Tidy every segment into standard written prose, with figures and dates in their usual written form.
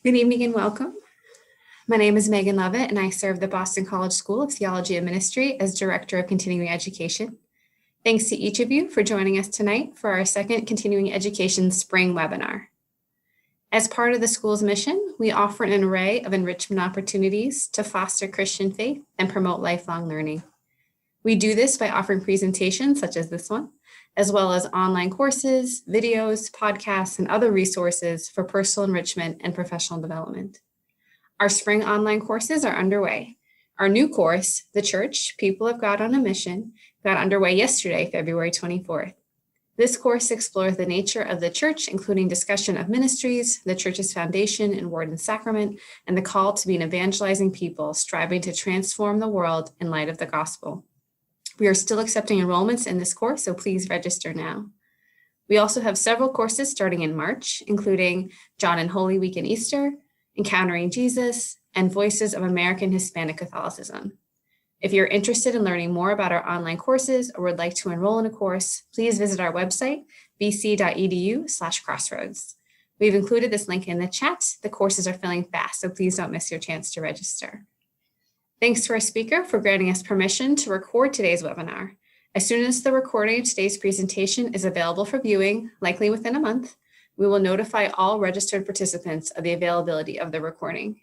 Good evening and welcome. My name is Megan Lovett, and I serve the Boston College School of Theology and Ministry as Director of Continuing Education. Thanks to each of you for joining us tonight for our second Continuing Education Spring webinar. As part of the school's mission, we offer an array of enrichment opportunities to foster Christian faith and promote lifelong learning. We do this by offering presentations such as this one, as well as online courses, videos, podcasts, and other resources for personal enrichment and professional development. Our spring online courses are underway. Our new course, The Church, People of God on a Mission, got underway yesterday, February 24th. This course explores the nature of the church, including discussion of ministries, the church's foundation in word and sacrament, and the call to be an evangelizing people striving to transform the world in light of the gospel. We are still accepting enrollments in this course, so please register now. We also have several courses starting in March, including John and Holy Week and Easter, Encountering Jesus, and Voices of American Hispanic Catholicism. If you're interested in learning more about our online courses or would like to enroll in a course, please visit our website, bc.edu/crossroads. We've included this link in the chat. The courses are filling fast, so please don't miss your chance to register. Thanks to our speaker for granting us permission to record today's webinar. As soon as the recording of today's presentation is available for viewing, likely within a month, we will notify all registered participants of the availability of the recording.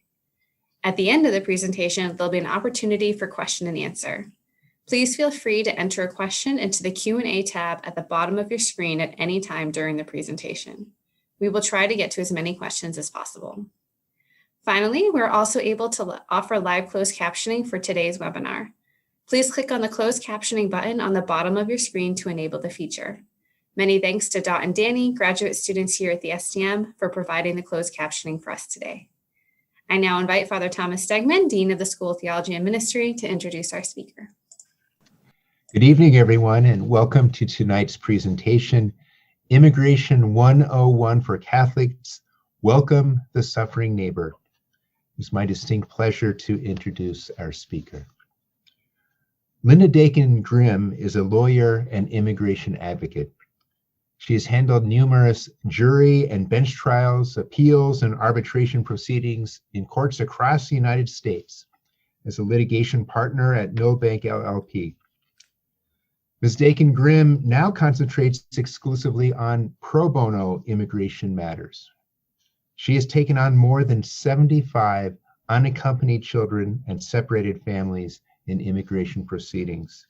At the end of the presentation, there'll be an opportunity for question and answer. Please feel free to enter a question into the Q&A tab at the bottom of your screen at any time during the presentation. We will try to get to as many questions as possible. Finally, we're also able to offer live closed captioning for today's webinar. Please click on the closed captioning button on the bottom of your screen to enable the feature. Many thanks to Dot and Danny, graduate students here at the STM, for providing the closed captioning for us today. I now invite Father Thomas Stegman, Dean of the School of Theology and Ministry, to introduce our speaker. Good evening, everyone, and welcome to tonight's presentation, Immigration 101 for Catholics, Welcome the Suffering Neighbor. It's my distinct pleasure to introduce our speaker. Linda Dakin-Grimm is a lawyer and immigration advocate. She has handled numerous jury and bench trials, appeals, and arbitration proceedings in courts across the United States as a litigation partner at Milbank LLP. Ms. Dakin-Grimm now concentrates exclusively on pro bono immigration matters. She has taken on more than 75 unaccompanied children and separated families in immigration proceedings.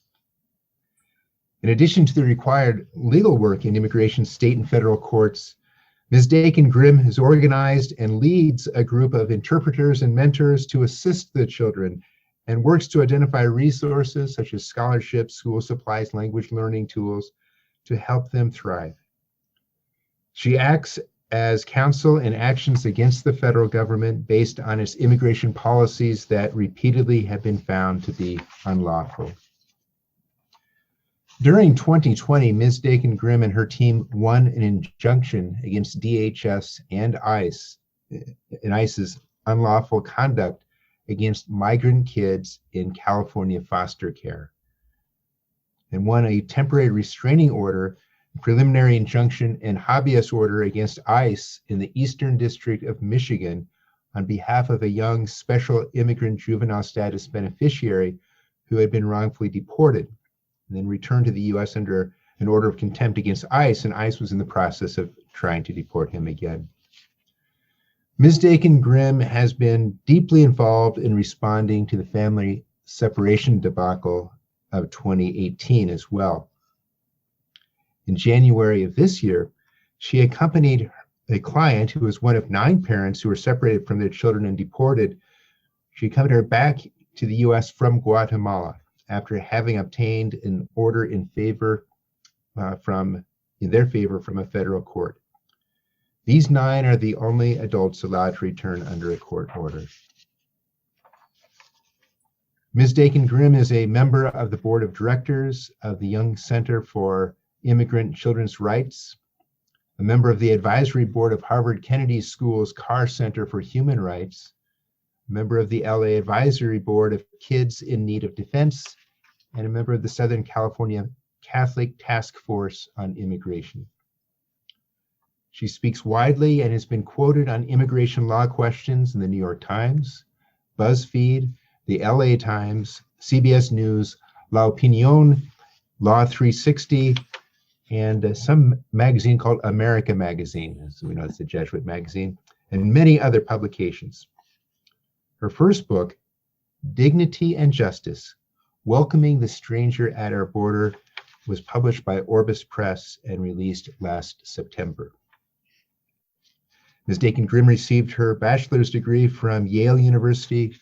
In addition to the required legal work in immigration state and federal courts, Ms. Dakin-Grimm has organized and leads a group of interpreters and mentors to assist the children and works to identify resources such as scholarships, school supplies, language learning tools to help them thrive. She acts as counsel in actions against the federal government based on its immigration policies that repeatedly have been found to be unlawful. During 2020, Ms. Dakin-Grimm and her team won an injunction against DHS and ICE's unlawful conduct against migrant kids in California foster care, and won a temporary restraining order, preliminary injunction, and habeas order against ICE in the Eastern District of Michigan on behalf of a young special immigrant juvenile status beneficiary who had been wrongfully deported and then returned to the U.S. under an order of contempt against ICE, and ICE was in the process of trying to deport him again. Ms. Dakin-Grimm has been deeply involved in responding to the family separation debacle of 2018 as well. In January of this year, she accompanied a client who was one of 9 parents who were separated from their children and deported. She accompanied her back to the U.S. from Guatemala after having obtained an order in their favor from a federal court. These 9 are the only adults allowed to return under a court order. Ms. Dakin-Grimm is a member of the board of directors of the Young Center for Immigrant Children's Rights, a member of the advisory board of Harvard Kennedy School's Carr Center for Human Rights, a member of the LA Advisory Board of Kids in Need of Defense, and a member of the Southern California Catholic Task Force on Immigration. She speaks widely and has been quoted on immigration law questions in the New York Times, BuzzFeed, the LA Times, CBS News, La Opinión, Law 360, and some magazine called America Magazine, as we know it's a Jesuit magazine, and many other publications. Her first book, Dignity and Justice, Welcoming the Stranger at Our Border, was published by Orbis Press and released last September. Ms. Dakin-Grimm received her bachelor's degree from Yale University,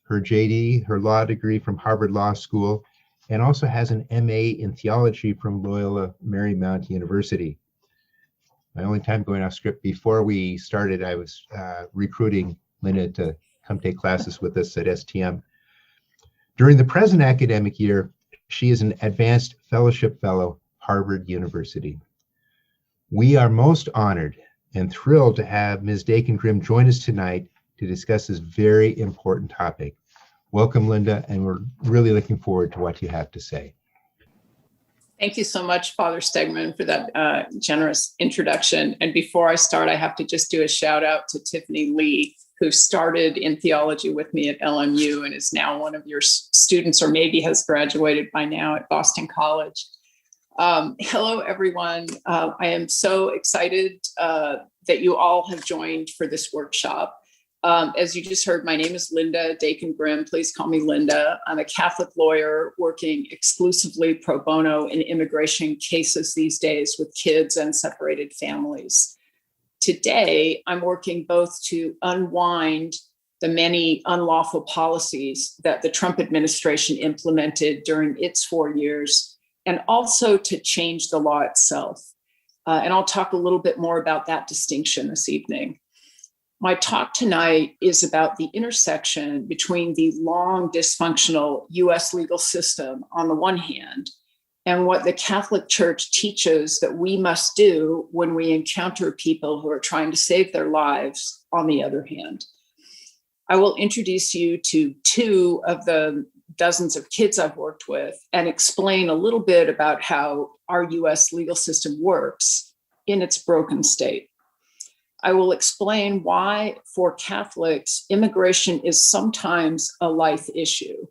her JD, her law degree from Harvard Law School, and also has an MA in theology from Loyola Marymount University. My only time going off script, before we started, I was recruiting Linda to come take classes with us at STM. During the present academic year, she is an Advanced Fellowship Fellow, Harvard University. We are most honored and thrilled to have Ms. Dakin-Grimm join us tonight to discuss this very important topic. Welcome, Linda, and we're really looking forward to what you have to say. Thank you so much, Father Stegman, for that generous introduction. And before I start, I have to just do a shout out to Tiffany Lee, who started in theology with me at LMU and is now one of your students, or maybe has graduated by now at Boston College. Hello, everyone. I am so excited that you all have joined for this workshop. As you just heard, my name is Linda Dakin-Grimm. Please call me Linda. I'm a Catholic lawyer working exclusively pro bono in immigration cases these days with kids and separated families. Today, I'm working both to unwind the many unlawful policies that the Trump administration implemented during its 4 years, and also to change the law itself. And I'll talk a little bit more about that distinction this evening. My talk tonight is about the intersection between the long dysfunctional US legal system on the one hand, and what the Catholic Church teaches that we must do when we encounter people who are trying to save their lives on the other hand. I will introduce you to two of the dozens of kids I've worked with and explain a little bit about how our US legal system works in its broken state. I will explain why, for Catholics, immigration is sometimes a life issue.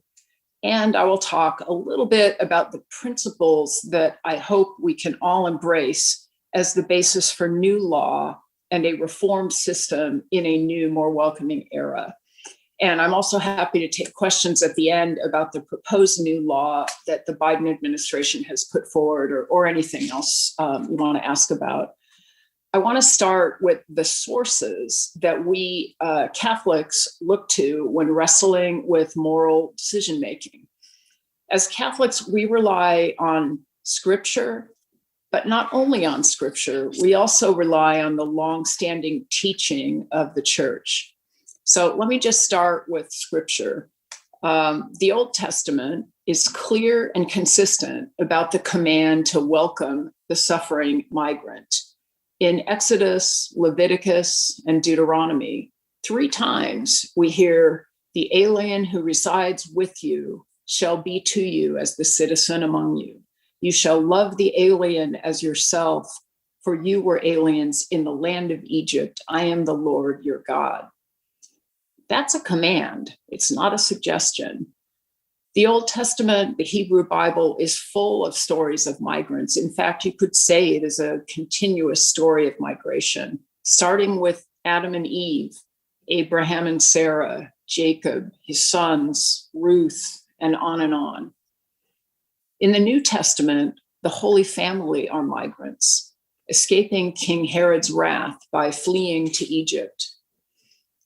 And I will talk a little bit about the principles that I hope we can all embrace as the basis for new law and a reformed system in a new, more welcoming era. And I'm also happy to take questions at the end about the proposed new law that the Biden administration has put forward, or anything else you want to ask about. I want to start with the sources that we Catholics look to when wrestling with moral decision-making. As Catholics, we rely on Scripture, but not only on Scripture, we also rely on the long-standing teaching of the Church. So let me just start with Scripture. The Old Testament is clear and consistent about the command to welcome the suffering migrant. In Exodus, Leviticus, and Deuteronomy, 3 times we hear, "The alien who resides with you shall be to you as the citizen among you. You shall love the alien as yourself, for you were aliens in the land of Egypt. I am the Lord your God." That's a command. It's not a suggestion. The Old Testament, the Hebrew Bible, is full of stories of migrants. In fact, you could say it is a continuous story of migration, starting with Adam and Eve, Abraham and Sarah, Jacob, his sons, Ruth, and on and on. In the New Testament, the Holy Family are migrants, escaping King Herod's wrath by fleeing to Egypt.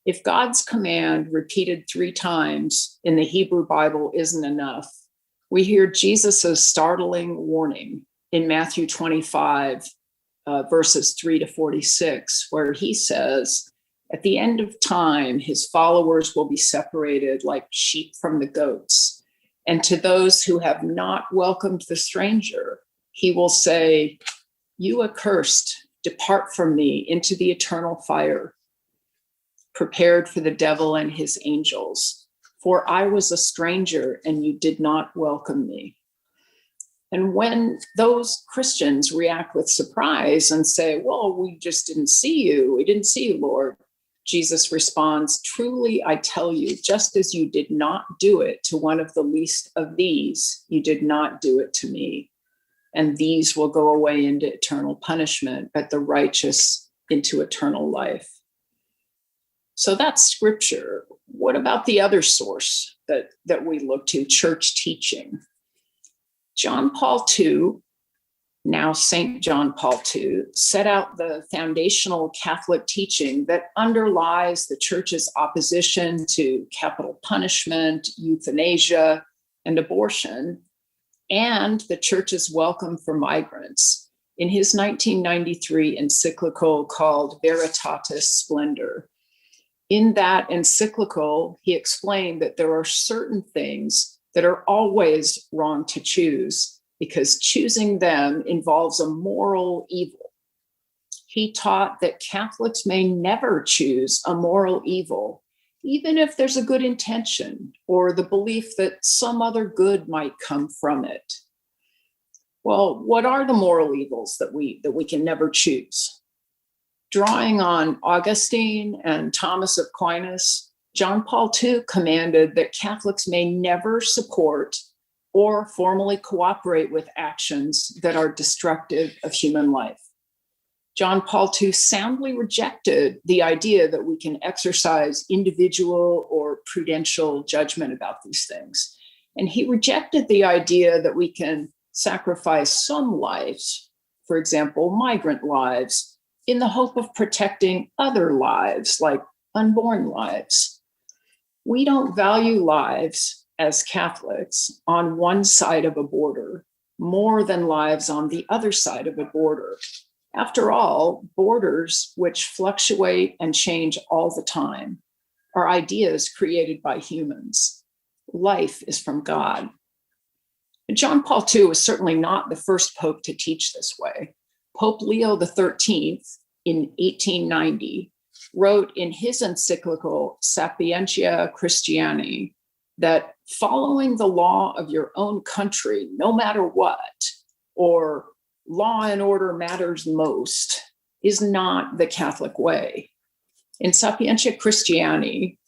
If God's command repeated 3 times in the Hebrew Bible isn't enough, we hear Jesus's startling warning in Matthew 25, verses 3 to 46, where he says, "At the end of time, his followers will be separated like sheep from the goats. And to those who have not welcomed the stranger, he will say, 'You accursed, depart from me into the eternal fire, prepared for the devil and his angels. For I was a stranger and you did not welcome me.'" And when those Christians react with surprise and say, well, we just didn't see you. We didn't see you, Lord. Jesus responds, truly, I tell you, just as you did not do it to one of the least of these, you did not do it to me. And these will go away into eternal punishment, but the righteous into eternal life. So that's scripture. What about the other source that we look to, church teaching? John Paul II, now St. John Paul II, set out the foundational Catholic teaching that underlies the church's opposition to capital punishment, euthanasia, and abortion, and the church's welcome for migrants in his 1993 encyclical called Veritatis, Splendor. In that encyclical, he explained that there are certain things that are always wrong to choose because choosing them involves a moral evil. He taught that Catholics may never choose a moral evil, even if there's a good intention or the belief that some other good might come from it. Well, what are the moral evils that we can never choose? Drawing on Augustine and Thomas of Aquinas, John Paul II commanded that Catholics may never support or formally cooperate with actions that are destructive of human life. John Paul II soundly rejected the idea that we can exercise individual or prudential judgment about these things. And he rejected the idea that we can sacrifice some lives, for example, migrant lives, in the hope of protecting other lives, like unborn lives. We don't value lives as Catholics on one side of a border more than lives on the other side of a border. After all, borders, which fluctuate and change all the time, are ideas created by humans. Life is from God. And John Paul II was certainly not the first pope to teach this way. Pope Leo XIII in 1890 wrote in his encyclical Sapientia Christiani that following the law of your own country, no matter what, or law and order matters most, is not the Catholic way. In Sapientia Christiani,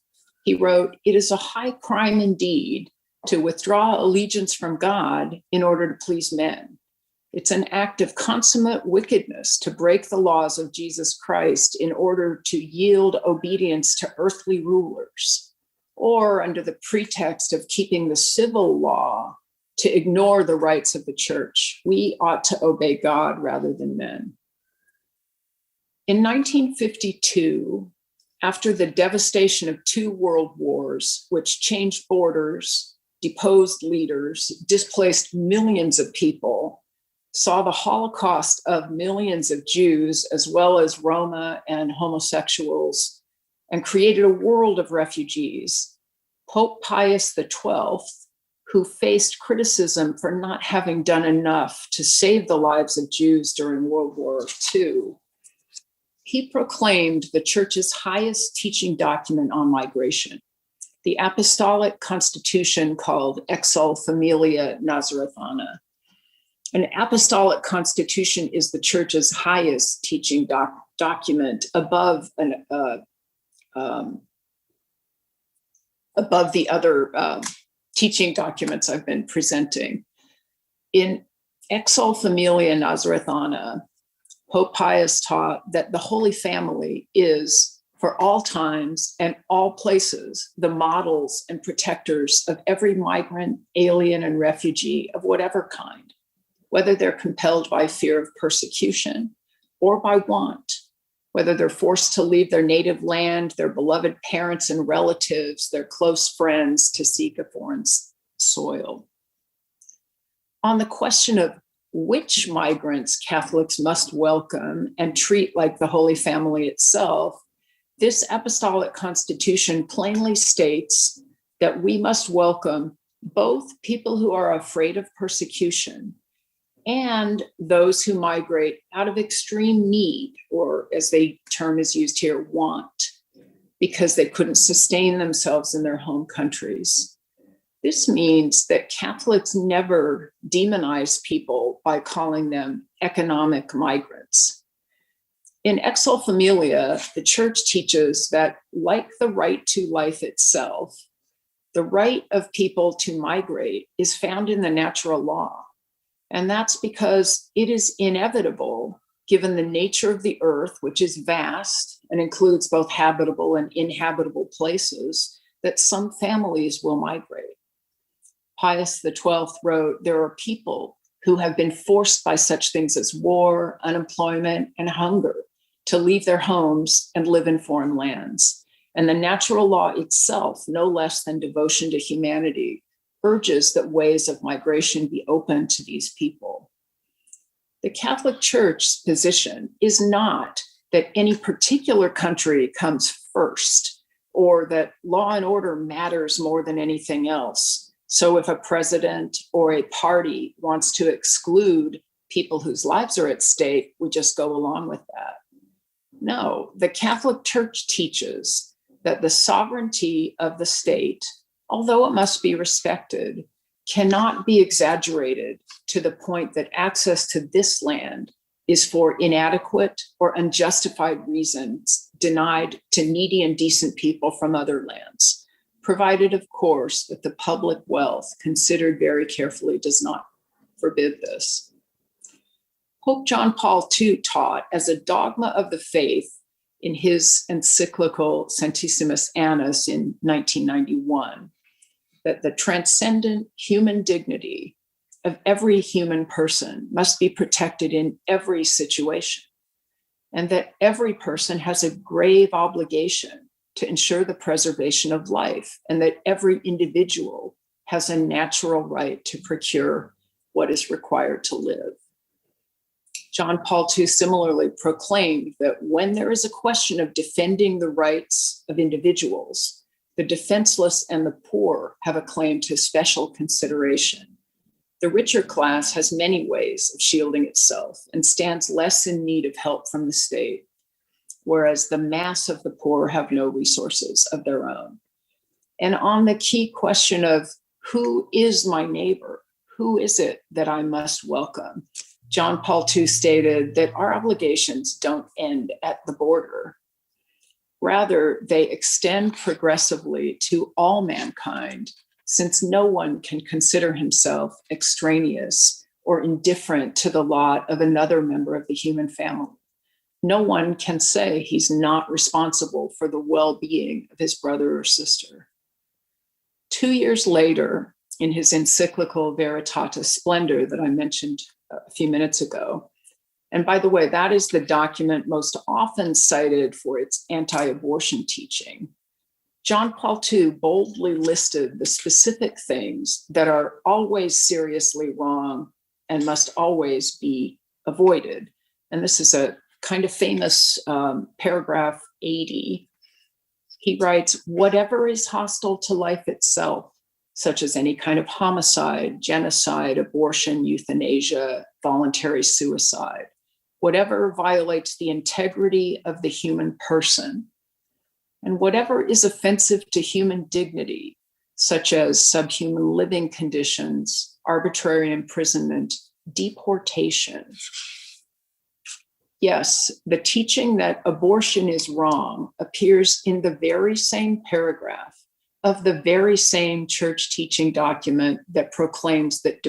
he wrote, it is a high crime indeed to withdraw allegiance from God in order to please men. It's an act of consummate wickedness to break the laws of Jesus Christ in order to yield obedience to earthly rulers, or under the pretext of keeping the civil law, to ignore the rights of the church. We ought to obey God rather than men. In 1952, after the devastation of 2 world wars, which changed borders, deposed leaders, displaced millions of people, saw the Holocaust of millions of Jews, as well as Roma and homosexuals, and created a world of refugees, Pope Pius XII, who faced criticism for not having done enough to save the lives of Jews during World War II, he proclaimed the church's highest teaching document on migration, the apostolic constitution called Exsul Familia Nazarethana. An apostolic constitution is the church's highest teaching document above the other teaching documents I've been presenting. In Exsul Familia Nazarethana, Pope Pius taught that the Holy Family is, for all times and all places, the models and protectors of every migrant, alien, and refugee of whatever kind, whether they're compelled by fear of persecution or by want, whether they're forced to leave their native land, their beloved parents and relatives, their close friends to seek a foreign soil. On the question of which migrants Catholics must welcome and treat like the Holy Family itself, this apostolic constitution plainly states that we must welcome both people who are afraid of persecution and those who migrate out of extreme need, or as the term is used here, want, because they couldn't sustain themselves in their home countries. This means that Catholics never demonize people by calling them economic migrants. In Exul Familia, the church teaches that, like the right to life itself, the right of people to migrate is found in the natural law. And that's because it is inevitable, given the nature of the earth, which is vast and includes both habitable and inhabitable places, that some families will migrate. Pius XII wrote, "There are people who have been forced by such things as war, unemployment, and hunger to leave their homes and live in foreign lands. And the natural law itself, no less than devotion to humanity, urges that ways of migration be open to these people." The Catholic Church's position is not that any particular country comes first, or that law and order matters more than anything else. So if a president or a party wants to exclude people whose lives are at stake, we just go along with that. No, the Catholic Church teaches that the sovereignty of the state, although it must be respected, cannot be exaggerated to the point that access to this land is for inadequate or unjustified reasons denied to needy and decent people from other lands, provided, of course, that the public wealth, considered very carefully, does not forbid this. Pope John Paul II taught as a dogma of the faith in his encyclical Sanctissimus Annus in 1991 that the transcendent human dignity of every human person must be protected in every situation, and that every person has a grave obligation to ensure the preservation of life, and that every individual has a natural right to procure what is required to live. John Paul II similarly proclaimed that when there is a question of defending the rights of individuals, the defenseless and the poor have a claim to special consideration. The richer class has many ways of shielding itself and stands less in need of help from the state, whereas the mass of the poor have no resources of their own. And on the key question of who is my neighbor, who is it that I must welcome, John Paul II stated that our obligations don't end at the border. Rather, they extend progressively to all mankind, since no one can consider himself extraneous or indifferent to the lot of another member of the human family. No one can say he's not responsible for the well-being of his brother or sister. 2 years later, in his encyclical Veritatis, Splendor that I mentioned a few minutes ago, and by the way, that is the document most often cited for its anti-abortion teaching, John Paul II boldly listed the specific things that are always seriously wrong and must always be avoided. And this is a kind of famous paragraph 80. He writes, "Whatever is hostile to life itself, such as any kind of homicide, genocide, abortion, euthanasia, voluntary suicide, whatever violates the integrity of the human person, and whatever is offensive to human dignity, such as subhuman living conditions, arbitrary imprisonment, deportation." Yes, the teaching that abortion is wrong appears in the very same paragraph of the very same church teaching document that proclaims that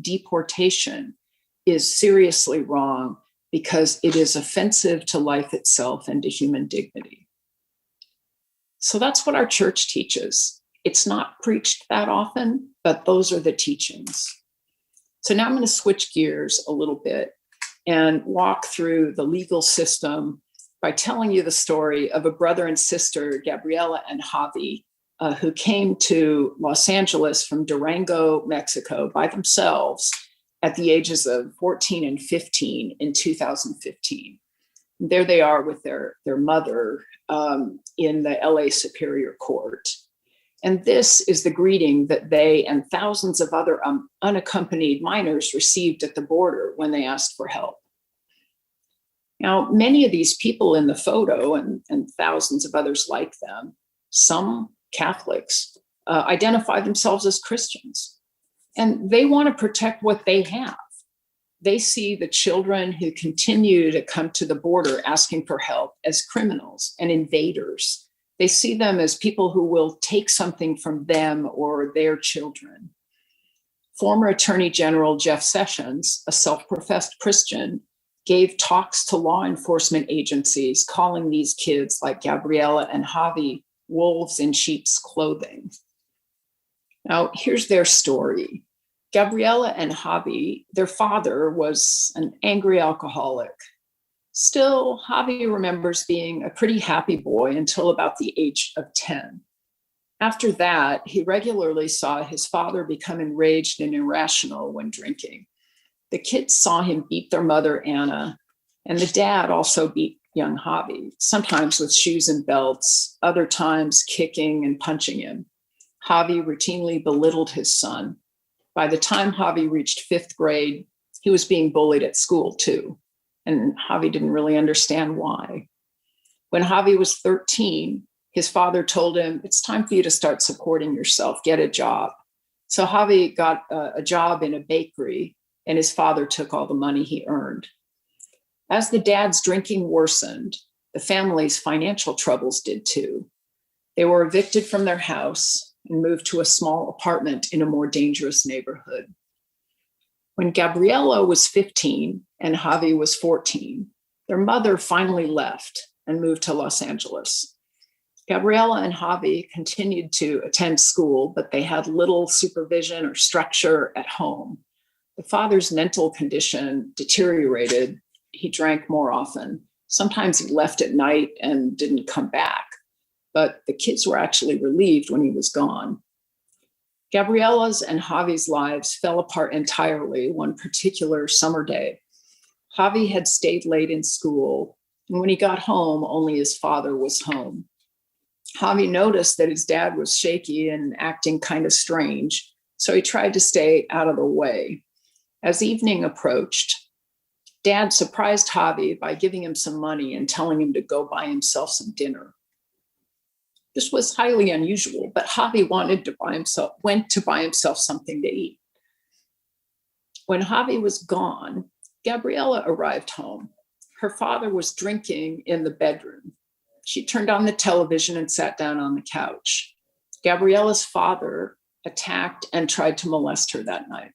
deportation is seriously wrong because it is offensive to life itself and to human dignity. So that's what our church teaches. It's not preached that often, but those are the teachings. So now I'm going to switch gears a little bit and walk through the legal system by telling you the story of a brother and sister, Gabriela and Javi, who came to Los Angeles from Durango, Mexico by themselves at the ages of 14 and 15 in 2015. There they are with their mother in the LA Superior Court. And this is the greeting that they and thousands of other unaccompanied minors received at the border when they asked for help. Now, many of these people in the photo and thousands of others like them, some Catholics, identify themselves as Christians. And they want to protect what they have. They see the children who continue to come to the border asking for help as criminals and invaders. They see them as people who will take something from them or their children. Former Attorney General Jeff Sessions, a self-professed Christian, gave talks to law enforcement agencies calling these kids like Gabriela and Javi wolves in sheep's clothing. Now, here's their story. Gabriela and Javi, their father was an angry alcoholic. Still, Javi remembers being a pretty happy boy until about the age of 10. After that, he regularly saw his father become enraged and irrational when drinking. The kids saw him beat their mother, Anna, and the dad also beat young Javi, sometimes with shoes and belts, other times kicking and punching him. Javi routinely belittled his son. By the time Javi reached 5th grade, he was being bullied at school too, and Javi didn't really understand why. When Javi was 13, his father told him, "It's time for you to start supporting yourself, get a job." So Javi got a job in a bakery, and his father took all the money he earned. As the dad's drinking worsened, the family's financial troubles did too. They were evicted from their house and moved to a small apartment in a more dangerous neighborhood. When Gabriela was 15 and Javi was 14, their mother finally left and moved to Los Angeles. Gabriela and Javi continued to attend school, but they had little supervision or structure at home. The father's mental condition deteriorated. He drank more often. Sometimes he left at night and didn't come back, but the kids were actually relieved when he was gone. Gabriela's and Javi's lives fell apart entirely one particular summer day. Javi had stayed late in school, and when he got home, only his father was home. Javi noticed that his dad was shaky and acting kind of strange, so he tried to stay out of the way. As evening approached, Dad surprised Javi by giving him some money and telling him to go buy himself some dinner. This was highly unusual, but Javi went to buy himself something to eat. When Javi was gone, Gabriela arrived home. Her father was drinking in the bedroom. She turned on the television and sat down on the couch. Gabriela's father attacked and tried to molest her that night.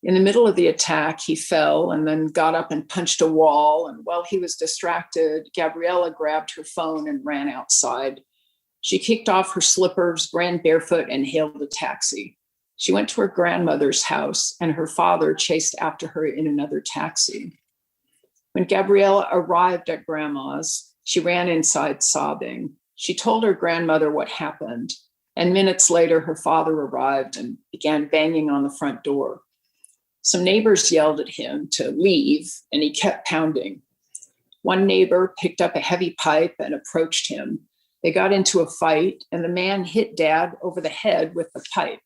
In the middle of the attack, he fell and then got up and punched a wall. And while he was distracted, Gabriela grabbed her phone and ran outside. She kicked off her slippers, ran barefoot, and hailed a taxi. She went to her grandmother's house, and her father chased after her in another taxi. When Gabriela arrived at Grandma's, she ran inside sobbing. She told her grandmother what happened, and minutes later, her father arrived and began banging on the front door. Some neighbors yelled at him to leave, and he kept pounding. One neighbor picked up a heavy pipe and approached him. They got into a fight, and the man hit Dad over the head with the pipe.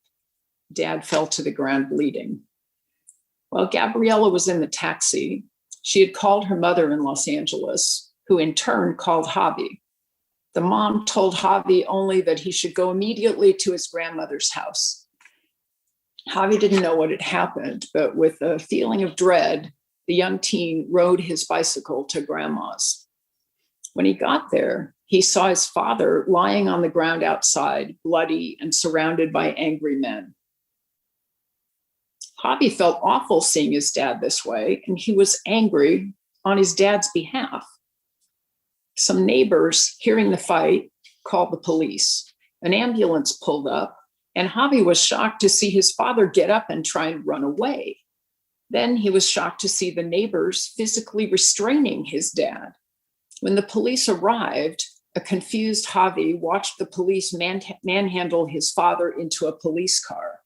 Dad fell to the ground bleeding. While Gabriela was in the taxi, she had called her mother in Los Angeles, who in turn called Javi. The mom told Javi only that he should go immediately to his grandmother's house. Javi didn't know what had happened, but with a feeling of dread, the young teen rode his bicycle to Grandma's. When he got there, he saw his father lying on the ground outside, bloody and surrounded by angry men. Javi felt awful seeing his dad this way, and he was angry on his dad's behalf. Some neighbors, hearing the fight, called the police. An ambulance pulled up, and Javi was shocked to see his father get up and try and run away. Then he was shocked to see the neighbors physically restraining his dad. When the police arrived, a confused Javi watched the police manhandle his father into a police car,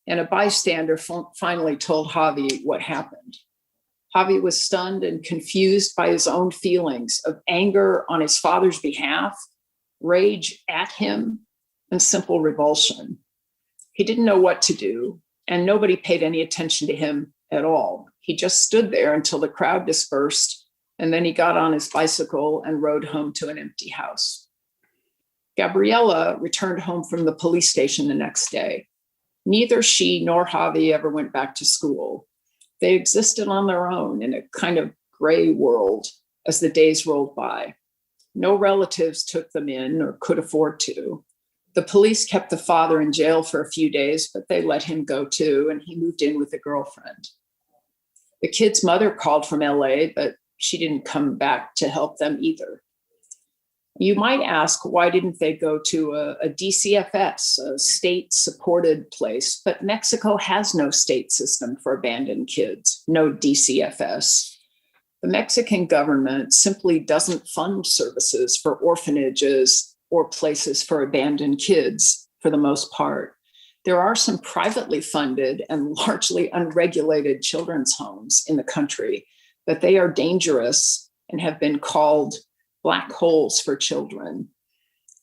and a bystander finally told Javi what happened. Javi was stunned and confused by his own feelings of anger on his father's behalf, rage at him, and simple revulsion. He didn't know what to do, and nobody paid any attention to him at all. He just stood there until the crowd dispersed, and then he got on his bicycle and rode home to an empty house. Gabriela returned home from the police station the next day. Neither she nor Javi ever went back to school. They existed on their own in a kind of gray world as the days rolled by. No relatives took them in or could afford to. The police kept the father in jail for a few days, but they let him go too, and he moved in with a girlfriend. The kid's mother called from LA, but she didn't come back to help them either. You might ask, why didn't they go to a DCFS, a state-supported place? But Mexico has no state system for abandoned kids, no DCFS. The Mexican government simply doesn't fund services for orphanages or places for abandoned kids for the most part. There are some privately funded and largely unregulated children's homes in the country, but they are dangerous and have been called black holes for children.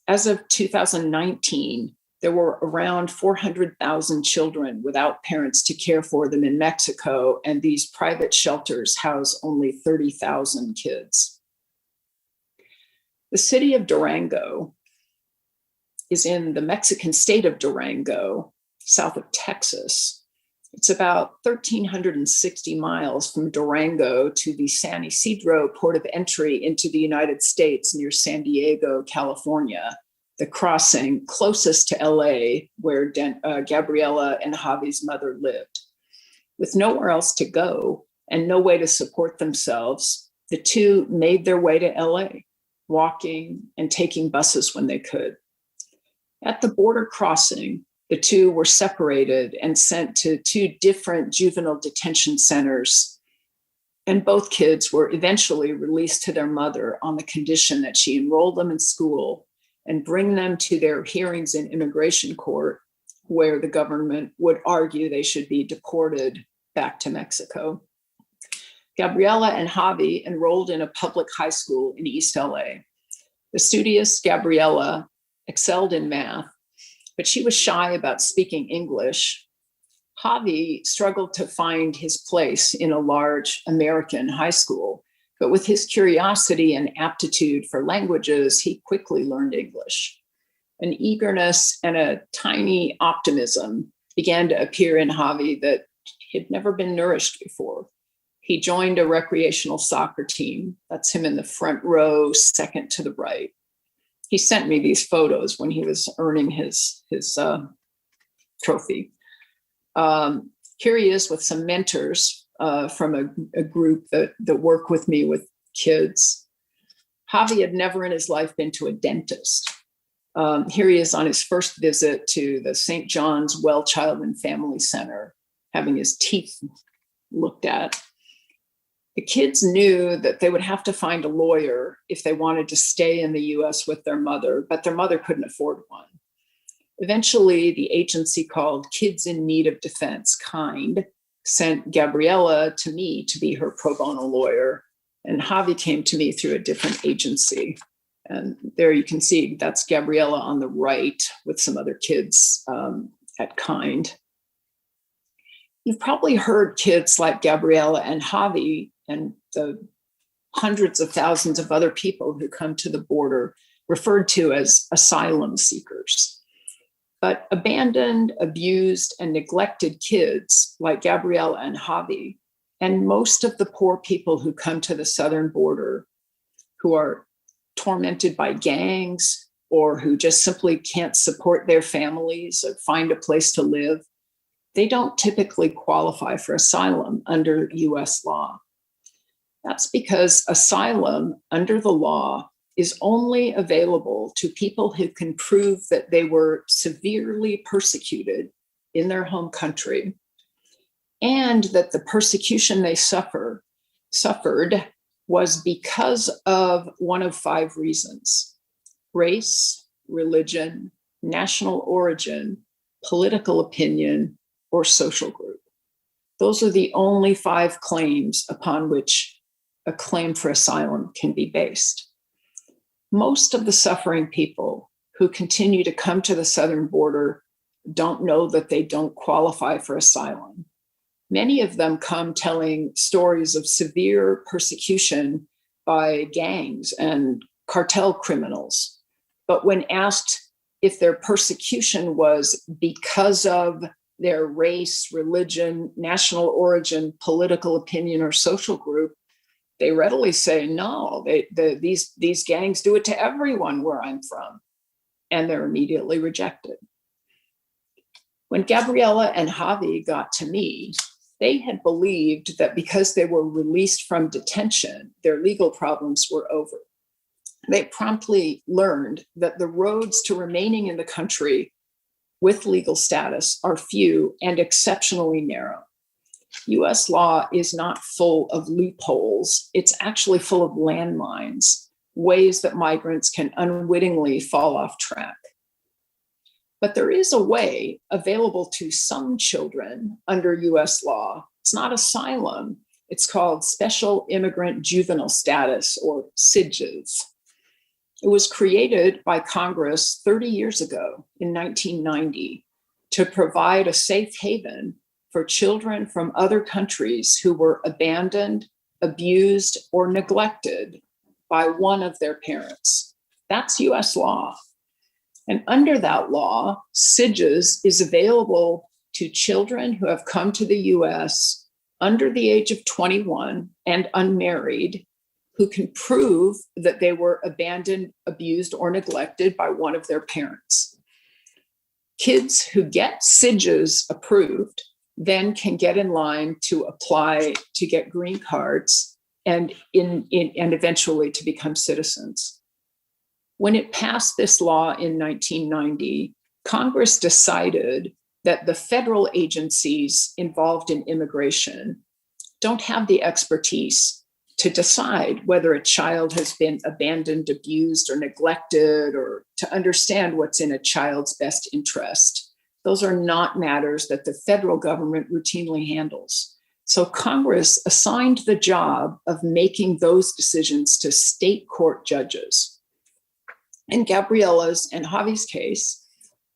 As of 2019, there were around 400,000 children without parents to care for them in Mexico, and these private shelters house only 30,000 kids. The city of Durango is in the Mexican state of Durango, south of Texas. It's about 1,360 miles from Durango to the San Isidro port of entry into the United States near San Diego, California, the crossing closest to LA where Gabriela and Javi's mother lived. With nowhere else to go and no way to support themselves, the two made their way to LA, walking and taking buses when they could. At the border crossing, the two were separated and sent to two different juvenile detention centers, and both kids were eventually released to their mother on the condition that she enrolled them in school and bring them to their hearings in immigration court, where the government would argue they should be deported back to Mexico. Gabriela and Javi enrolled in a public high school in East LA. The studious Gabriela excelled in math, but she was shy about speaking English. Javi struggled to find his place in a large American high school, but with his curiosity and aptitude for languages, he quickly learned English. An eagerness and a tiny optimism began to appear in Javi that had never been nourished before. He joined a recreational soccer team. That's him in the front row, second to the right. He sent me these photos when he was earning his trophy. Here he is with some mentors from a group that work with me with kids. Javi had never in his life been to a dentist. Here he is on his first visit to the St. John's Well Child and Family Center, having his teeth looked at. The kids knew that they would have to find a lawyer if they wanted to stay in the US with their mother, but their mother couldn't afford one. Eventually, the agency called Kids in Need of Defense, KIND, sent Gabriela to me to be her pro bono lawyer, and Javi came to me through a different agency. And there you can see that's Gabriela on the right with some other kids at KIND. You've probably heard kids like Gabriela and Javi and the hundreds of thousands of other people who come to the border referred to as asylum seekers. But abandoned, abused, and neglected kids like Gabriela and Javi, and most of the poor people who come to the southern border who are tormented by gangs or who just simply can't support their families or find a place to live, they don't typically qualify for asylum under US law. That's because asylum under the law is only available to people who can prove that they were severely persecuted in their home country and that the persecution they suffered was because of one of 5 reasons: race, religion, national origin, political opinion, or social group. Those are the only 5 claims upon which a claim for asylum can be based. Most of the suffering people who continue to come to the southern border don't know that they don't qualify for asylum. Many of them come telling stories of severe persecution by gangs and cartel criminals. But when asked if their persecution was because of their race, religion, national origin, political opinion, or social group, they readily say, no, these gangs do it to everyone where I'm from. And they're immediately rejected. When Gabriela and Javi got to me, they had believed that because they were released from detention, their legal problems were over. They promptly learned that the roads to remaining in the country with legal status are few and exceptionally narrow. US law is not full of loopholes. It's actually full of landmines, ways that migrants can unwittingly fall off track. But there is a way available to some children under US law. It's not asylum. It's called Special Immigrant Juvenile Status, or SIJs. It was created by Congress 30 years ago in 1990 to provide a safe haven for children from other countries who were abandoned, abused, or neglected by one of their parents. That's US law. And under that law, SIJs is available to children who have come to the US under the age of 21 and unmarried, who can prove that they were abandoned, abused, or neglected by one of their parents. Kids who get SIJs approved then can get in line to apply to get green cards and eventually to become citizens. When it passed this law in 1990, Congress decided that the federal agencies involved in immigration don't have the expertise to decide whether a child has been abandoned, abused, or neglected, or to understand what's in a child's best interest. Those are not matters that the federal government routinely handles. So Congress assigned the job of making those decisions to state court judges. In Gabriela's and Javi's case,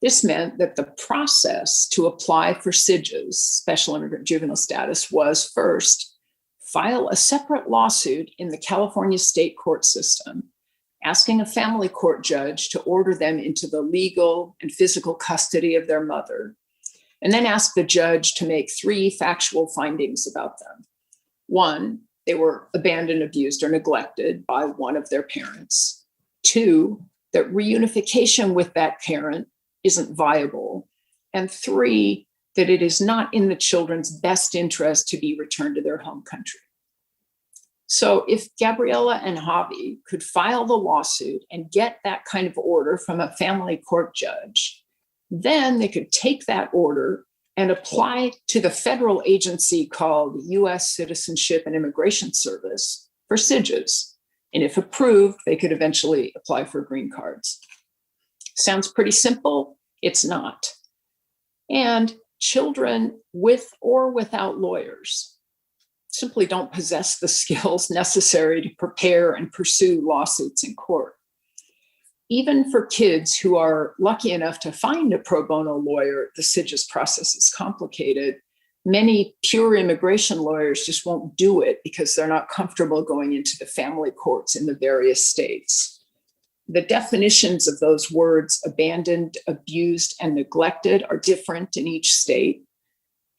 this meant that the process to apply for SIJs, Special Immigrant Juvenile Status, was first, file a separate lawsuit in the California state court system, asking a family court judge to order them into the legal and physical custody of their mother, and then ask the judge to make 3 factual findings about them. 1, they were abandoned, abused, or neglected by one of their parents. 2, that reunification with that parent isn't viable. And 3, that it is not in the children's best interest to be returned to their home country. So if Gabriela and Javi could file the lawsuit and get that kind of order from a family court judge, then they could take that order and apply to the federal agency called US Citizenship and Immigration Service for SIJs. And if approved, they could eventually apply for green cards. Sounds pretty simple? It's not. And children with or without lawyers simply don't possess the skills necessary to prepare and pursue lawsuits in court. Even for kids who are lucky enough to find a pro bono lawyer, the SIJs process is complicated. Many pure immigration lawyers just won't do it because they're not comfortable going into the family courts in the various states. The definitions of those words, abandoned, abused, and neglected, are different in each state.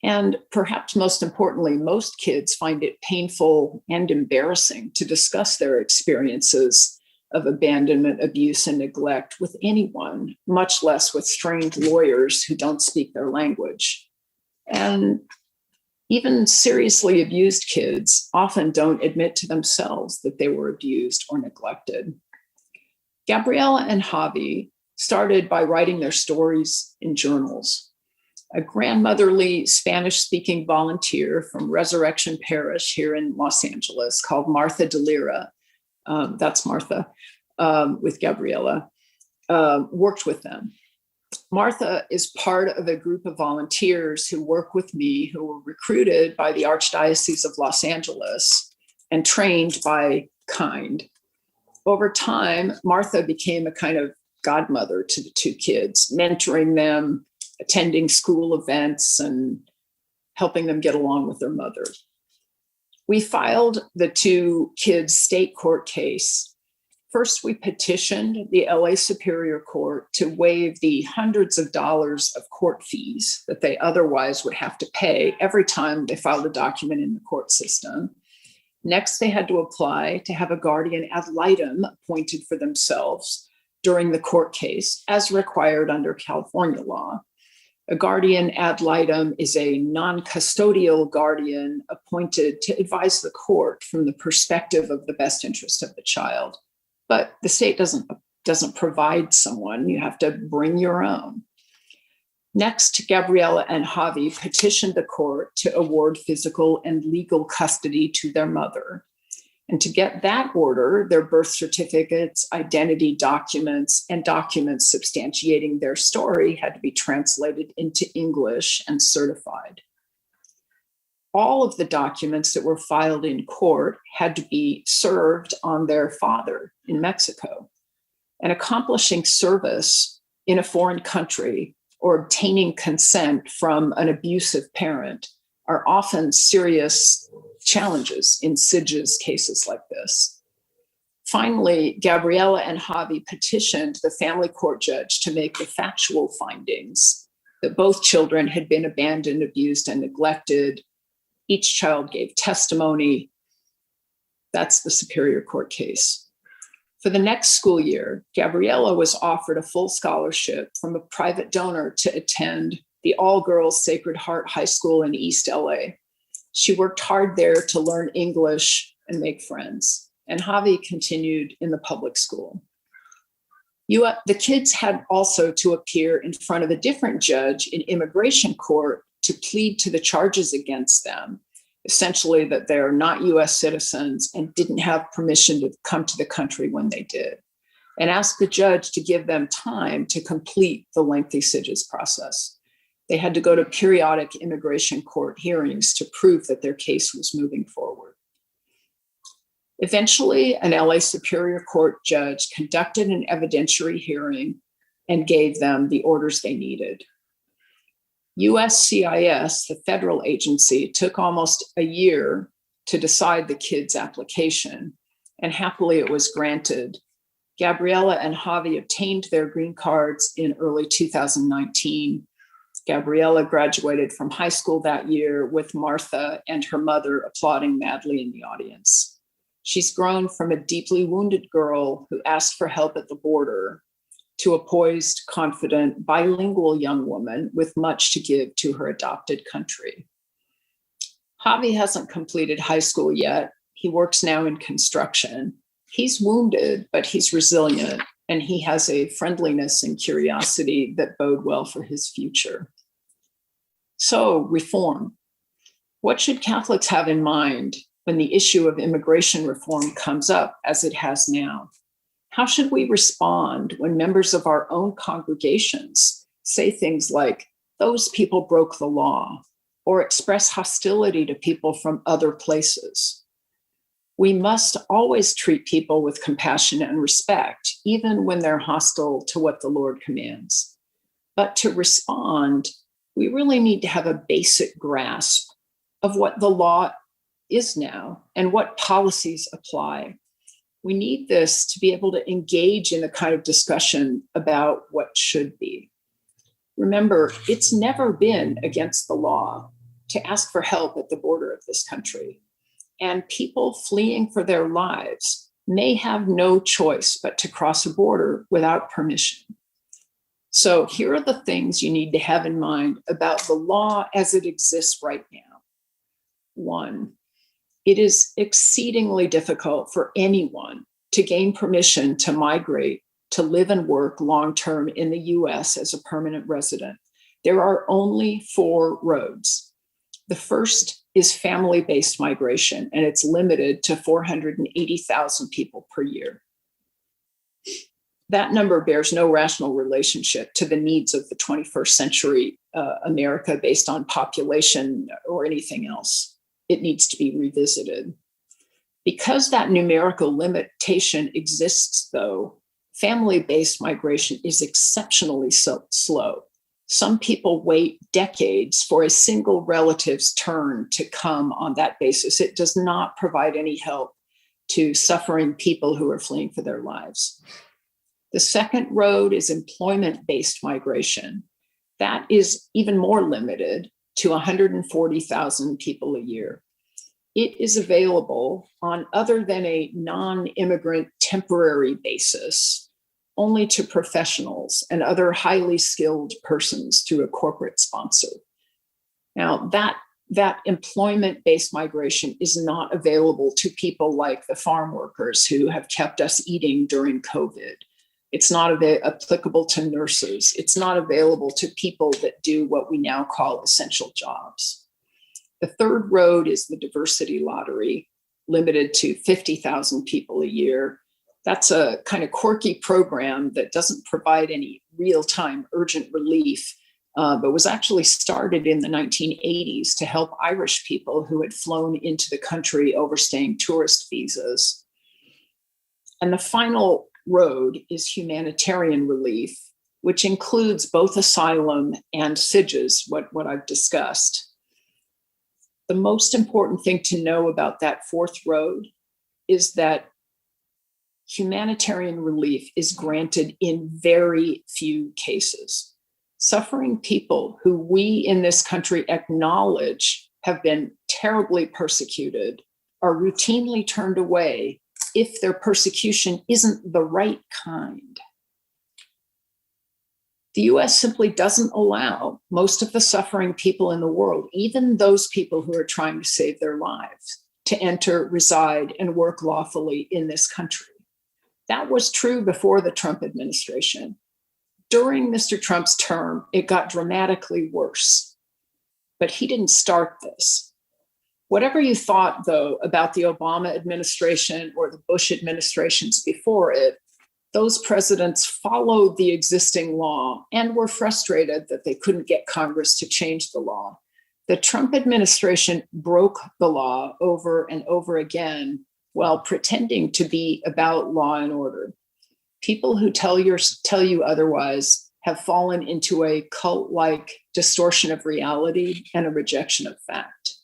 And perhaps most importantly, most kids find it painful and embarrassing to discuss their experiences of abandonment, abuse, and neglect with anyone, much less with trained lawyers who don't speak their language. And even seriously abused kids often don't admit to themselves that they were abused or neglected. Gabriela and Javi started by writing their stories in journals. A grandmotherly Spanish-speaking volunteer from Resurrection Parish here in Los Angeles called Martha DeLira, that's Martha, with Gabriela, worked with them. Martha is part of a group of volunteers who work with me, who were recruited by the Archdiocese of Los Angeles and trained by KIND. Over time, Martha became a kind of godmother to the 2 kids, mentoring them, attending school events, and helping them get along with their mother. We filed the 2 kids' state court case First, we petitioned the LA Superior Court to waive the hundreds of dollars of court fees that they otherwise would have to pay every time they filed a document in the court system. Next, they had to apply to have a guardian ad litem appointed for themselves during the court case, as required under California law. A guardian ad litem is a non-custodial guardian appointed to advise the court from the perspective of the best interest of the child. But the state doesn't provide someone. You have to bring your own. Next, Gabriela and Javi petitioned the court to award physical and legal custody to their mother. And to get that order, their birth certificates, identity documents, and documents substantiating their story had to be translated into English and certified. All of the documents that were filed in court had to be served on their father in Mexico. And accomplishing service in a foreign country or obtaining consent from an abusive parent are often serious challenges in SIDG's cases like this. Finally, Gabriela and Javi petitioned the family court judge to make the factual findings that both children had been abandoned, abused, and neglected. Each child gave testimony. That's the Superior Court case. For the next school year, Gabriela was offered a full scholarship from a private donor to attend the all-girls Sacred Heart High School in East LA. She worked hard there to learn English and make friends, and Javi continued in the public school. The kids had also to appear in front of a different judge in immigration court to plead to the charges against them, essentially that they're not US citizens and didn't have permission to come to the country when they did, and ask the judge to give them time to complete the lengthy SIDG's process. They had to go to periodic immigration court hearings to prove that their case was moving forward. Eventually, an LA Superior Court judge conducted an evidentiary hearing and gave them the orders they needed. USCIS, the federal agency, took almost a year to decide the kids' application, and happily it was granted. Gabriela and Javi obtained their green cards in early 2019. Gabriela graduated from high school that year with Martha and her mother applauding madly in the audience. She's grown from a deeply wounded girl who asked for help at the border to a poised, confident, bilingual young woman with much to give to her adopted country. Javi hasn't completed high school yet. He works now in construction. He's wounded, but he's resilient, and he has a friendliness and curiosity that bode well for his future. So, reform. What should Catholics have in mind when the issue of immigration reform comes up as it has now? How should we respond when members of our own congregations say things like, "Those people broke the law," or express hostility to people from other places? We must always treat people with compassion and respect, even when they're hostile to what the Lord commands. But to respond, we really need to have a basic grasp of what the law is now and what policies apply. We need this to be able to engage in a kind of discussion about what should be. Remember, it's never been against the law to ask for help at the border of this country. And people fleeing for their lives may have no choice but to cross a border without permission. So here are the things you need to have in mind about the law as it exists right now. 1, it is exceedingly difficult for anyone to gain permission to migrate, to live and work long-term in the US as a permanent resident. There are only 4 roads. The first is family-based migration, and it's limited to 480,000 people per year. That number bears no rational relationship to the needs of the 21st century America based on population or anything else. It needs to be revisited. Because that numerical limitation exists, though, family-based migration is exceptionally slow. Some people wait decades for a single relative's turn to come on that basis. It does not provide any help to suffering people who are fleeing for their lives. The second road is employment-based migration. That is even more limited to 140,000 people a year. It is available on other than a non-immigrant temporary basis only to professionals and other highly skilled persons through a corporate sponsor. Now, that employment-based migration is not available to people like the farm workers who have kept us eating during COVID. It's not applicable to nurses. It's not available to people that do what we now call essential jobs. The third road is the diversity lottery, limited to 50,000 people a year. That's a kind of quirky program that doesn't provide any real-time urgent relief, but was actually started in the 1980s to help Irish people who had flown into the country overstaying tourist visas. And the final road is humanitarian relief, which includes both asylum and SIGs, what I've discussed. The most important thing to know about that fourth road is that humanitarian relief is granted in very few cases. Suffering people who we in this country acknowledge have been terribly persecuted are routinely turned away if their persecution isn't the right kind. The US simply doesn't allow most of the suffering people in the world, even those people who are trying to save their lives, to enter, reside, and work lawfully in this country. That was true before the Trump administration. During Mr. Trump's term, it got dramatically worse, but he didn't start this. Whatever you thought, though, about the Obama administration or the Bush administrations before it, those presidents followed the existing law and were frustrated that they couldn't get Congress to change the law. The Trump administration broke the law over and over again while pretending to be about law and order. People who tell you otherwise have fallen into a cult-like distortion of reality and a rejection of fact.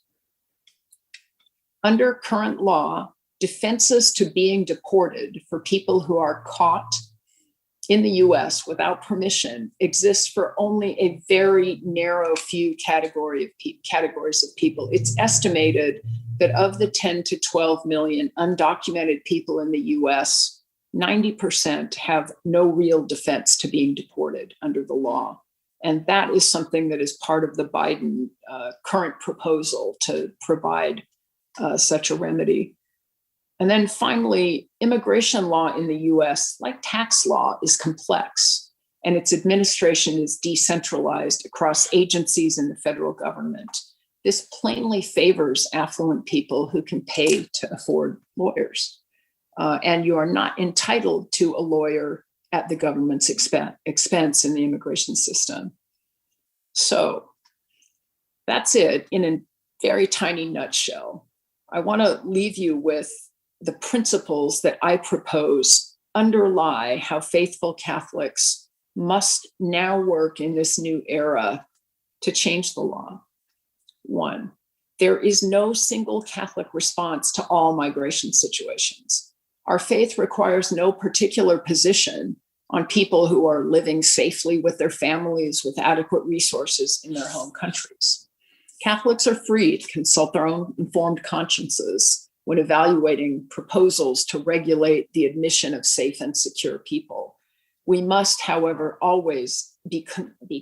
Under current law, defenses to being deported for people who are caught in the US without permission exist for only a very narrow few categories of people. It's estimated that of the 10 to 12 million undocumented people in the US, 90% have no real defense to being deported under the law. And that is something that is part of the Biden current proposal to provide such a remedy. And then finally, immigration law in the US, like tax law, is complex, and its administration is decentralized across agencies in the federal government. This plainly favors affluent people who can pay to afford lawyers. And you are not entitled to a lawyer at the government's expense in the immigration system. So that's it in a very tiny nutshell. I want to leave you with the principles that I propose underlie how faithful Catholics must now work in this new era to change the law. 1, there is no single Catholic response to all migration situations. Our faith requires no particular position on people who are living safely with their families with adequate resources in their home countries. Catholics are free to consult their own informed consciences when evaluating proposals to regulate the admission of safe and secure people. We must, however, always be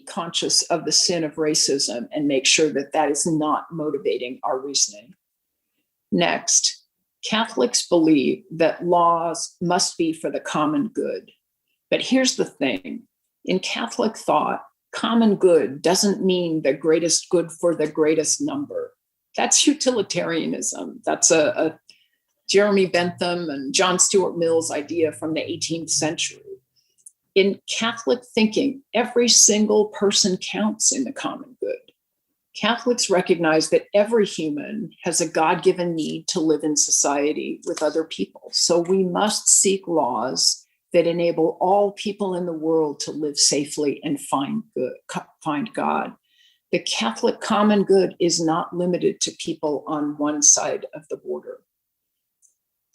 conscious of the sin of racism and make sure that that is not motivating our reasoning. Next, Catholics believe that laws must be for the common good. But here's the thing. In Catholic thought, common good doesn't mean the greatest good for the greatest number. That's utilitarianism. That's a Jeremy Bentham and John Stuart Mill's idea from the 18th century. In Catholic thinking, every single person counts in the common good. Catholics recognize that every human has a God-given need to live in society with other people. So we must seek laws that enable all people in the world to live safely and find God. The Catholic common good is not limited to people on one side of the border.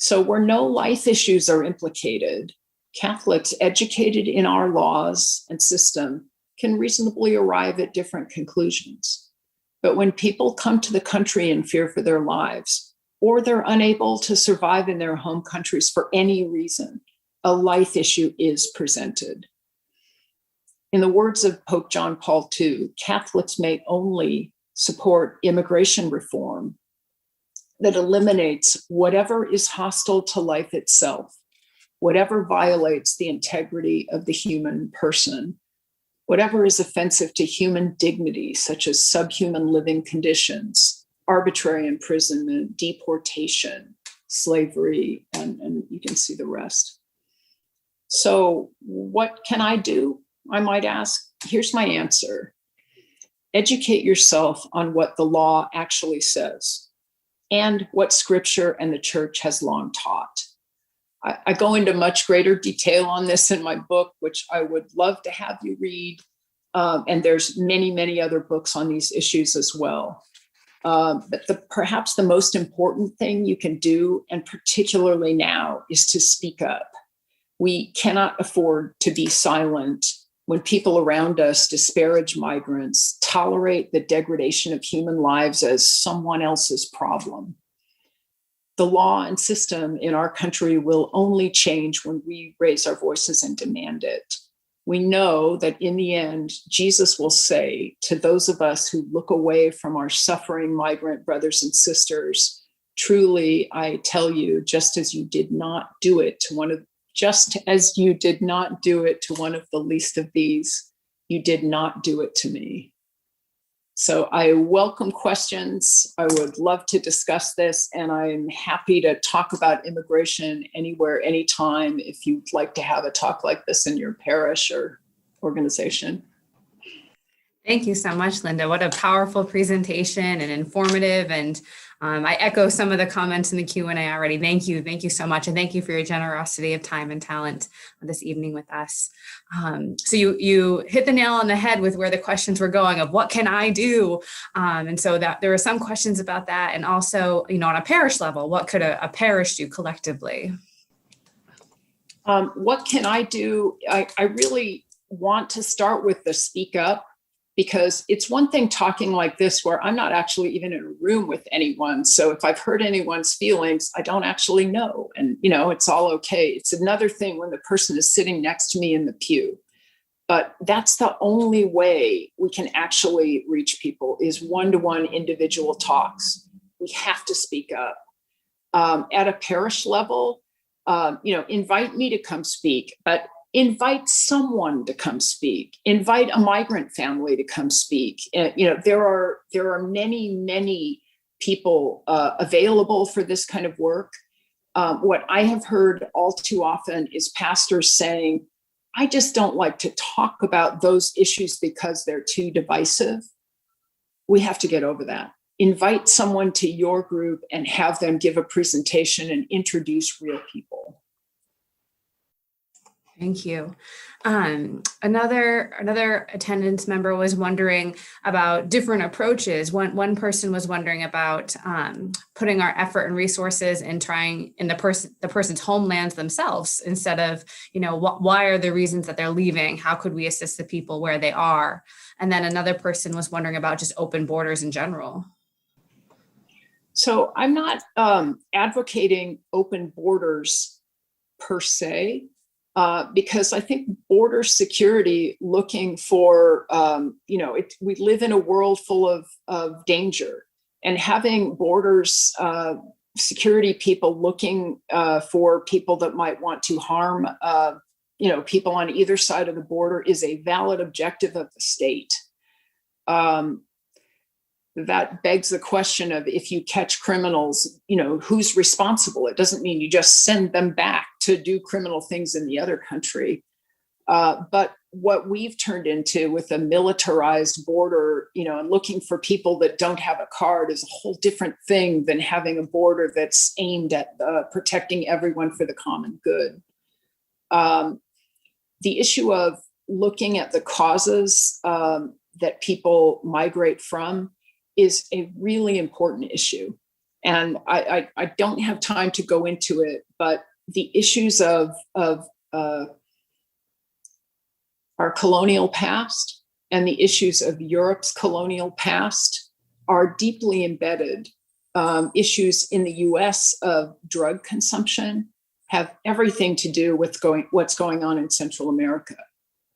So where no life issues are implicated, Catholics educated in our laws and system can reasonably arrive at different conclusions. But when people come to the country in fear for their lives, or they're unable to survive in their home countries for any reason, a life issue is presented. In the words of Pope John Paul II, Catholics may only support immigration reform that eliminates whatever is hostile to life itself, whatever violates the integrity of the human person, whatever is offensive to human dignity, such as subhuman living conditions, arbitrary imprisonment, deportation, slavery, and you can see the rest. So what can I do? I might ask. Here's my answer. Educate yourself on what the law actually says and what Scripture and the Church has long taught. I go into much greater detail on this in my book, which I would love to have you read. And there's many, many other books on these issues as well. But perhaps the most important thing you can do, and particularly now, is to speak up. We cannot afford to be silent when people around us disparage migrants, tolerate the degradation of human lives as someone else's problem. The law and system in our country will only change when we raise our voices and demand it. We know that in the end, Jesus will say to those of us who look away from our suffering migrant brothers and sisters, truly, I tell you, just as you did not do it to one of the least of these, you did not do it to me. So I welcome questions. I would love to discuss this, and I'm happy to talk about immigration anywhere, anytime, if you'd like to have a talk like this in your parish or organization. Thank you so much, Linda. What a powerful presentation and informative. And I echo some of the comments in the Q&A already. Thank you. Thank you so much. And thank you for your generosity of time and talent this evening with us. So you hit the nail on the head with where the questions were going of what can I do? And so that there were some questions about that. And also, on a parish level, what could a parish do collectively? What can I do? I really want to start with the speak up, because it's one thing talking like this where I'm not actually even in a room with anyone. So if I've hurt anyone's feelings, I don't actually know. And, it's all okay. It's another thing when the person is sitting next to me in the pew. But that's the only way we can actually reach people is one-to-one individual talks. We have to speak up. At a parish level, invite me to come speak, but invite someone to come speak, invite a migrant family to come speak. There are many, many people available for this kind of work. What I have heard all too often is pastors saying, I just don't like to talk about those issues because they're too divisive. We have to get over that. Invite someone to your group and have them give a presentation and introduce real people. Thank you. Another attendance member was wondering about different approaches. One person was wondering about putting our effort and resources in trying in the person's homelands themselves instead of, why are the reasons that they're leaving? How could we assist the people where they are? And then another person was wondering about just open borders in general. So I'm not advocating open borders per se. Because I think border security, looking for, we live in a world full of danger, and having borders security people looking for people that might want to harm, people on either side of the border is a valid objective of the state. That begs the question of, if you catch criminals, who's responsible? It doesn't mean you just send them back to do criminal things in the other country. But what we've turned into with a militarized border, and looking for people that don't have a card is a whole different thing than having a border that's aimed at protecting everyone for the common good. The issue of looking at the causes that people migrate from is a really important issue. And I don't have time to go into it, but the issues of our colonial past and the issues of Europe's colonial past are deeply embedded. Issues in the US of drug consumption have everything to do with what's going on in Central America,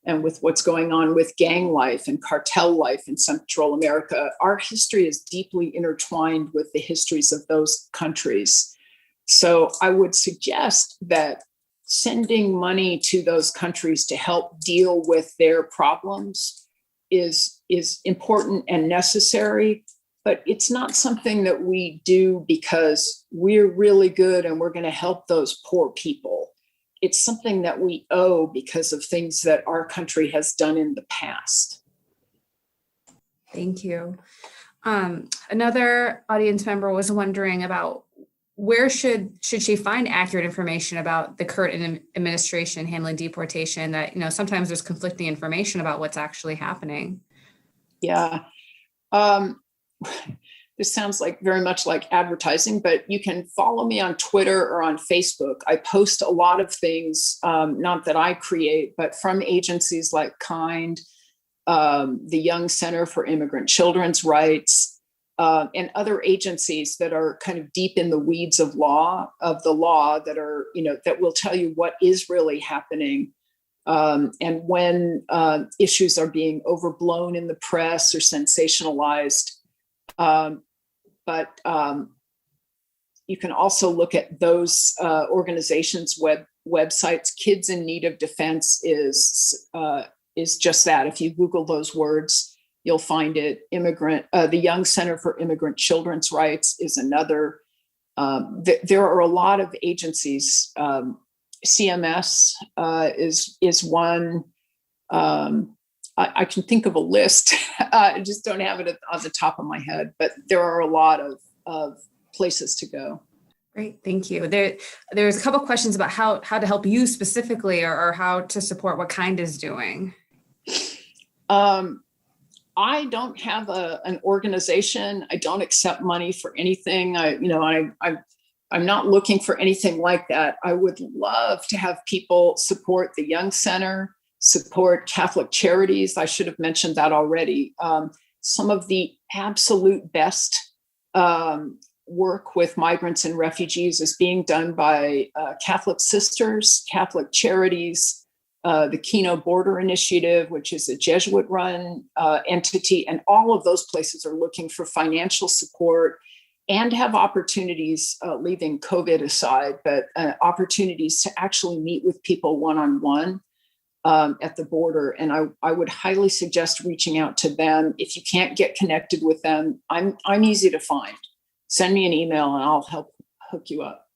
and with what's going on with gang life and cartel life in Central America. Our history is deeply intertwined with the histories of those countries. So I would suggest that sending money to those countries to help deal with their problems is important and necessary, but it's not something that we do because we're really good and we're going to help those poor people. It's something that we owe because of things that our country has done in the past. Thank you. Another audience member was wondering about where should she find accurate information about the current administration handling deportation, that, sometimes there's conflicting information about what's actually happening. Yeah. This sounds like very much like advertising, but you can follow me on Twitter or on Facebook. I post a lot of things, not that I create, but from agencies like KIND, the Young Center for Immigrant Children's Rights, and other agencies that are kind of deep in the weeds of the law that are, that will tell you what is really happening. And when issues are being overblown in the press or sensationalized. But you can also look at those organizations' websites. Kids in Need of Defense is just that. If you Google those words, you'll find it. Immigrant, the Young Center for Immigrant Children's Rights is another. There are a lot of agencies. CMS is one. I can think of a list. I just don't have it on the top of my head, but there are a lot of places to go. Great, thank you. There's a couple of questions about how to help you specifically, or how to support what KIND is doing. I don't have an organization. I don't accept money for anything. I'm not looking for anything like that. I would love to have people support the Young Center, support Catholic Charities. I should have mentioned that already. Some of the absolute best work with migrants and refugees is being done by Catholic Sisters, Catholic Charities, the Kino Border Initiative, which is a Jesuit-run entity. And all of those places are looking for financial support and have opportunities, leaving COVID aside, but opportunities to actually meet with people one-on-one at the border. And I would highly suggest reaching out to them. If you can't get connected with them, I'm easy to find. Send me an email and I'll help hook you up.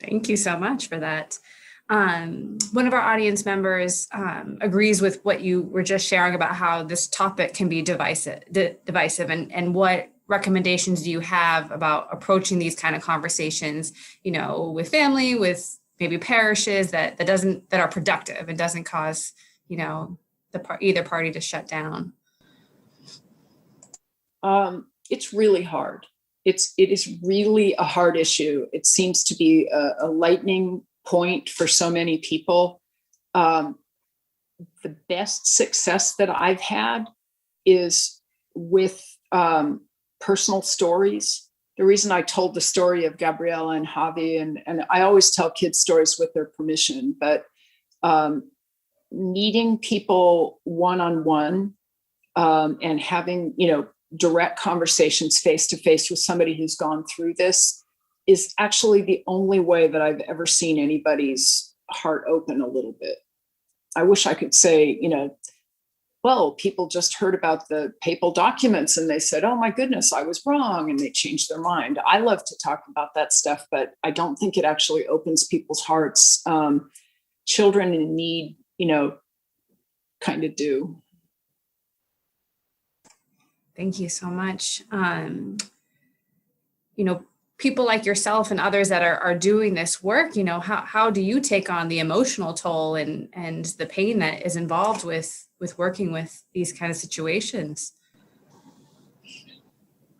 Thank you so much for that. One of our audience members agrees with what you were just sharing about how this topic can be divisive, and what recommendations do you have about approaching these kind of conversations, with family, with maybe parishes that are productive and doesn't cause, either party to shut down? It's really hard. It is really a hard issue. It seems to be a lightning point for so many people. The best success that I've had is with personal stories. The reason I told the story of Gabriela and Javi, and I always tell kids stories with their permission, but meeting people one-on-one and having, direct conversations face-to-face with somebody who's gone through this is actually the only way that I've ever seen anybody's heart open a little bit. I wish I could say, well, people just heard about the papal documents and they said, oh my goodness, I was wrong, and they changed their mind. I love to talk about that stuff, but I don't think it actually opens people's hearts. Children in need, kind of do. Thank you so much. People like yourself and others that are doing this work, how do you take on the emotional toll and the pain that is involved with working with these kind of situations?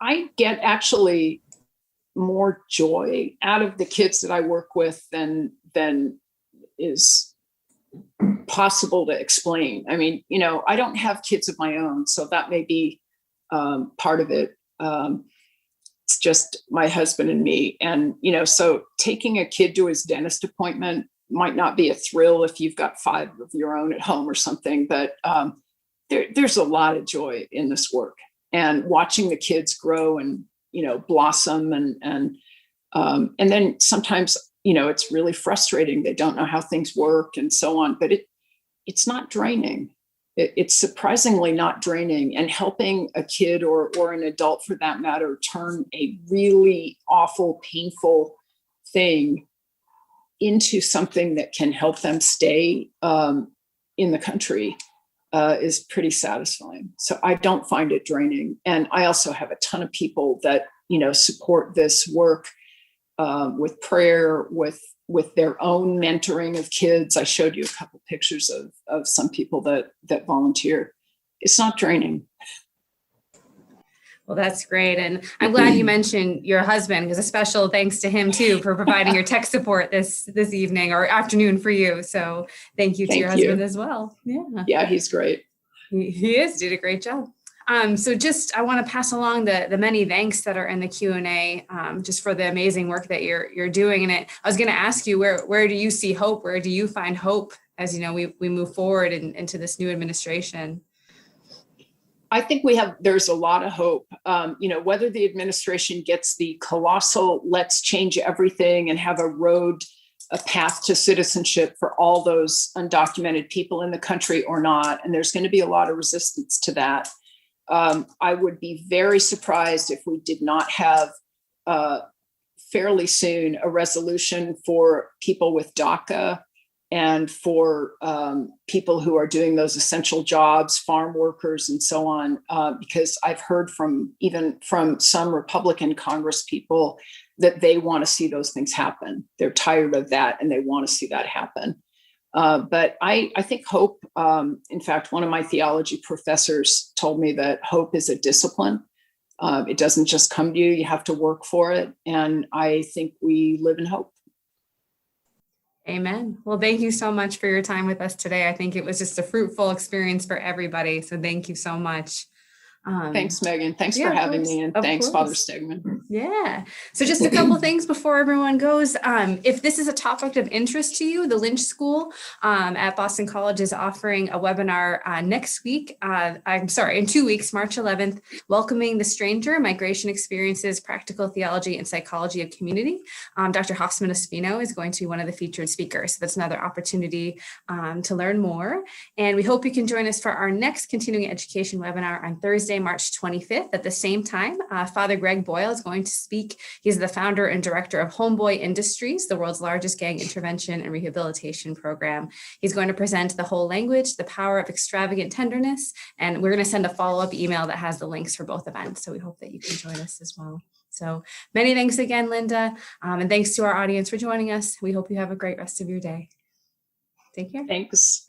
I get actually more joy out of the kids that I work with than is possible to explain. I mean, I don't have kids of my own, so that may be part of it. It's just my husband and me. And, so taking a kid to his dentist appointment might not be a thrill if you've got 5 of your own at home or something, but there's a lot of joy in this work, and watching the kids grow and, blossom and then sometimes, it's really frustrating. They don't know how things work and so on, but it's not draining. It's surprisingly not draining, and helping a kid or an adult for that matter turn a really awful, painful thing into something that can help them stay in the country is pretty satisfying. So I don't find it draining. And I also have a ton of people that, support this work with prayer, with their own mentoring of kids. I showed you a couple pictures of some people that volunteer. It's not draining. Well, that's great. And I'm glad you mentioned your husband, because a special thanks to him too for providing your tech support this evening or afternoon for you. So thank you to your husband as well. Yeah, he's great. He did a great job. So I want to pass along the many thanks that are in the Q&A, just for the amazing work that you're doing. And I was going to ask you, where do you see hope? Where do you find hope as we move forward into this new administration? I think there's a lot of hope. Whether the administration gets the colossal let's change everything and have a path to citizenship for all those undocumented people in the country or not, and there's going to be a lot of resistance to that. I would be very surprised if we did not have fairly soon a resolution for people with DACA and for people who are doing those essential jobs, farm workers and so on, because I've heard from some Republican Congress people that they want to see those things happen. They're tired of that and they want to see that happen. But I think hope, in fact, one of my theology professors told me that hope is a discipline. It doesn't just come to you, you have to work for it. And I think we live in hope. Amen. Well, thank you so much for your time with us today. I think it was just a fruitful experience for everybody. So thank you so much. Thanks, Megan. Thanks for having me. And thanks, Father Stegman. Yeah. So just a couple things before everyone goes. If this is a topic of interest to you, the Lynch School at Boston College is offering a webinar next week. In 2 weeks, March 11th, Welcoming the Stranger, Migration Experiences, Practical Theology and Psychology of Community. Dr. Hoffman Espino is going to be one of the featured speakers. So that's another opportunity to learn more. And we hope you can join us for our next continuing education webinar on Thursday, March 25th at the same time. Father Greg Boyle is going to speak. He's the founder and director of Homeboy Industries, the world's largest gang intervention and rehabilitation program. He's going to present The Whole Language, the Power of Extravagant Tenderness, and we're going to send a follow-up email that has the links for both events. So we hope that you can join us as well. So many thanks again, Linda, and thanks to our audience for joining us. We hope you have a great rest of your day. Take care. Thanks.